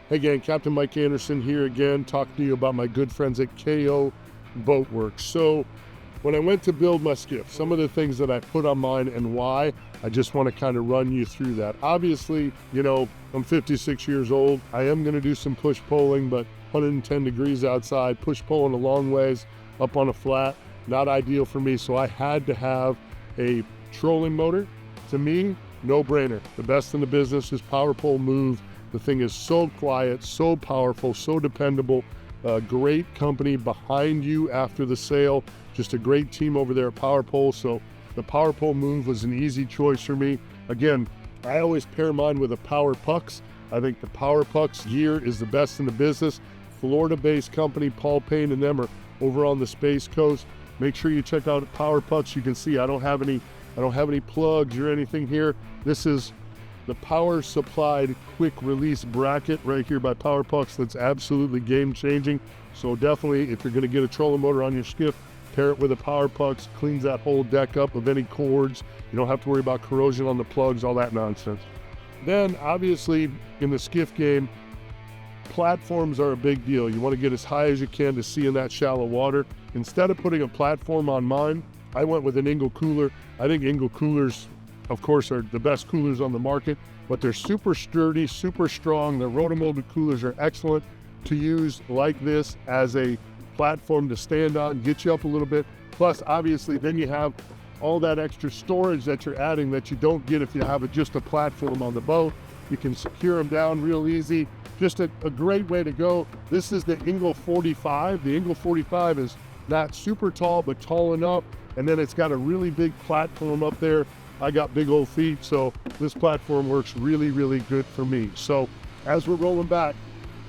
Hey gang, Captain Mike Anderson here again, talking to you about my good friends at Cayo Boatworks. So when I went to build my skiff, some of the things that I put on mine and why, I just want to kind of run you through that. Obviously, I'm 56 years old. I am going to do some push poling, but 110 degrees outside, push poling a long ways up on a flat, not ideal for me. So I had to have a trolling motor. To me, no brainer. The best in the business is power pole move. The thing is so quiet, so powerful, so dependable. Great company behind you after the sale. Just a great team over there at Power Pole. So the Power Pole move was an easy choice for me. Again, I always pair mine with a Power Pucks. I think the Power Pucks gear is the best in the business. Florida-based company, Paul Payne and them are over on the Space Coast. Make sure you check out Power Pucks. You can see I don't have any plugs or anything here. This is the power supplied quick release bracket right here by Power Pucks. That's absolutely game changing. So definitely, if you're going to get a trolling motor on your skiff, pair it with a Power Pucks. Cleans that whole deck up of any cords. You don't have to worry about corrosion on the plugs, all that nonsense. Then obviously in the skiff game, platforms are a big deal. You want to get as high as you can to see in that shallow water. Instead of putting a platform on mine, I went with an Engel cooler. I think Engel coolers, of course, are the best coolers on the market, but they're super sturdy, super strong. The rotomolded coolers are excellent to use like this as a platform to stand on, get you up a little bit. Plus, obviously, then you have all that extra storage that you're adding that you don't get if you have just a platform on the boat. You can secure them down real easy. Just a great way to go. This is the Engel 45. The Engel 45 is not super tall, but tall enough. And then it's got a really big platform up there. I got big old feet, so this platform works really, really good for me. So as we're rolling back,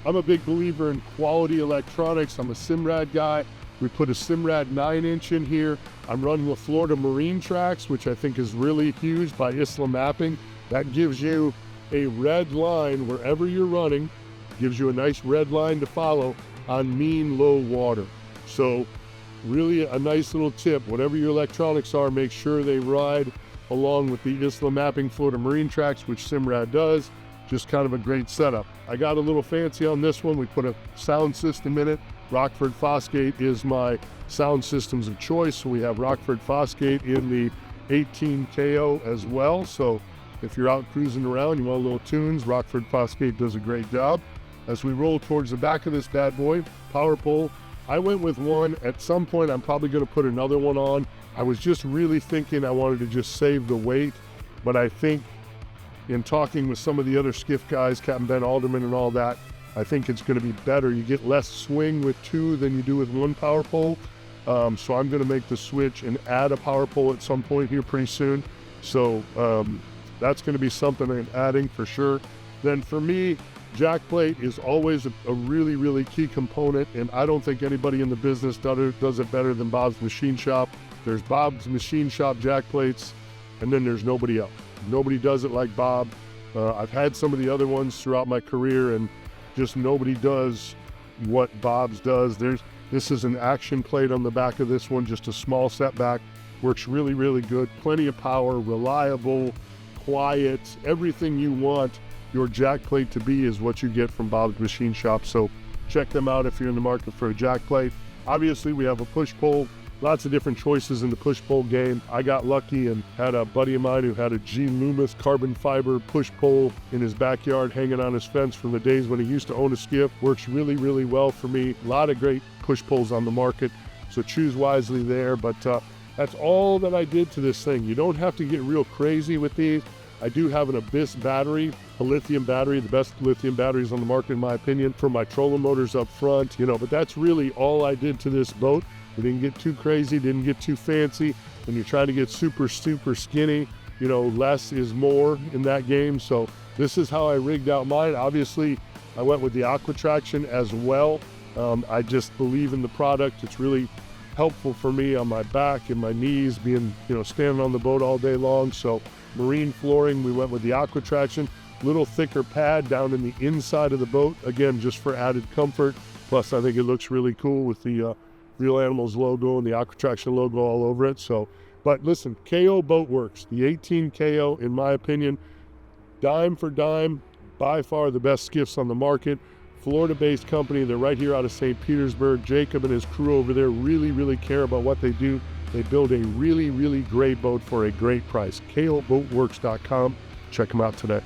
I'm a big believer in quality electronics. I'm a Simrad guy. We put a Simrad 9-inch in here. I'm running with Florida Marine Tracks, which I think is really huge by Isla Mapping. That gives you a red line wherever you're running, gives you a nice red line to follow on mean low water. So really a nice little tip. Whatever your electronics are, make sure they ride along with the Isla Mapping Florida Marine Tracks, which Simrad does. Just kind of a great setup. I got a little fancy on this one. We put a sound system in it. Rockford Fosgate is my sound systems of choice. So we have Rockford Fosgate in the 18 KO as well. So if you're out cruising around, you want a little tunes, Rockford Fosgate does a great job. As we roll towards the back of this bad boy, Power Pole, I went with one. At some point, I'm probably going to put another one on. I was just really thinking I wanted to just save the weight, but I think in talking with some of the other skiff guys, Captain Ben Alderman and all that, I think it's going to be better. You get less swing with two than you do with one power pole. So I'm going to make the switch and add a power pole at some point here pretty soon. So that's going to be something I'm adding for sure. Then for me, jack plate is always a really, really key component, and I don't think anybody in the business does it better than Bob's Machine Shop. There's Bob's Machine Shop jack plates, and then there's nobody else. Nobody does it like Bob. I've had some of the other ones throughout my career, and just nobody does what Bob's does. This is an action plate on the back of this one, just a small setback. Works really, really good. Plenty of power, reliable, quiet, everything you want your jack plate to be is what you get from Bob's Machine Shop. So check them out if you're in the market for a jack plate. Obviously, we have a push pole. Lots of different choices in the push pole game. I got lucky and had a buddy of mine who had a G. Loomis carbon fiber push pole in his backyard hanging on his fence from the days when he used to own a skiff. Works really, really well for me. A lot of great push poles on the market, so choose wisely there. But that's all that I did to this thing. You don't have to get real crazy with these. I do have an Abyss battery, a lithium battery, the best lithium batteries on the market in my opinion, for my trolling motors up front, but that's really all I did to this boat. We didn't get too crazy, didn't get too fancy. When you're trying to get super, super skinny, less is more in that game. So this is how I rigged out mine. Obviously, I went with the aqua traction as well. I just believe in the product. It's really helpful for me on my back and my knees, being, standing on the boat all day long. So marine flooring, we went with the aqua traction. Little thicker pad down in the inside of the boat, again, just for added comfort. Plus, I think it looks really cool with the Real Animals logo and the aqua traction logo all over it. So, but listen, Cayo Boatworks, the 18 KO, in my opinion, dime for dime, by far the best skiffs on the market. Florida-based company. They're right here out of St. Petersburg. Jacob and his crew over there really care about what they do. They build a really great boat for a great price. CayoBoatworks.com. Check them out today.